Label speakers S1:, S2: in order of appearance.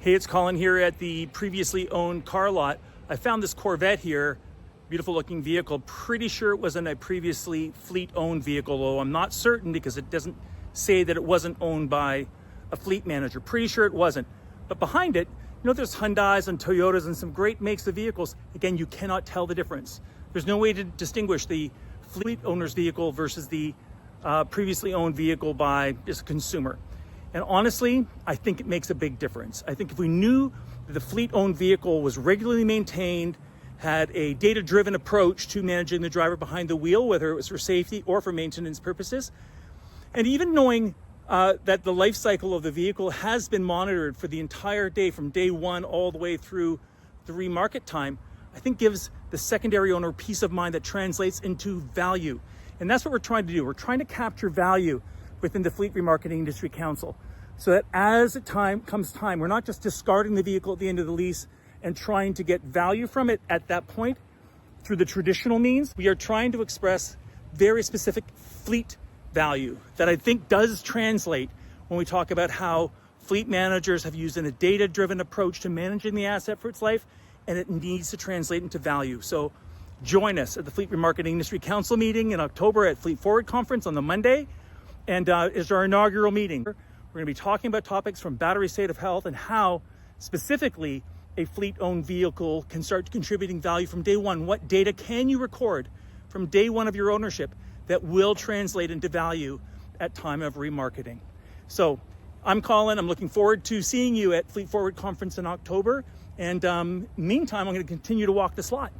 S1: Hey, it's Colin here at the previously owned car lot. I found this Corvette here, beautiful looking vehicle. Pretty sure it wasn't a previously fleet owned vehicle, though I'm not certain because it doesn't say that it wasn't owned by a fleet manager. Pretty sure it wasn't. But behind it, there's Hyundais and Toyotas and some great makes of vehicles. Again, you cannot tell the difference. There's no way to distinguish the fleet owner's vehicle versus the previously owned vehicle by just a consumer. And honestly, I think it makes a big difference. I think if we knew that the fleet-owned vehicle was regularly maintained, had a data-driven approach to managing the driver behind the wheel, whether it was for safety or for maintenance purposes, and even knowing that the life cycle of the vehicle has been monitored for the entire day, from day one all the way through the remarket time, I think gives the secondary owner peace of mind that translates into value. And that's what we're trying to do. We're trying to capture value within the Fleet Remarketing Industry Council, so that as comes time, we're not just discarding the vehicle at the end of the lease and trying to get value from it at that point through the traditional means. We are trying to express very specific fleet value that I think does translate when we talk about how fleet managers have used a data-driven approach to managing the asset for its life, and it needs to translate into value. So join us at the Fleet Remarketing Industry Council meeting in October at Fleet Forward Conference on the Monday. And is our inaugural meeting. We're going to be talking about topics from battery state of health and how specifically a fleet-owned vehicle can start contributing value from day one. What data can you record from day one of your ownership that will translate into value at time of remarketing? So I'm Colin. I'm looking forward to seeing you at Fleet Forward Conference in October. And meantime, I'm going to continue to walk this lot.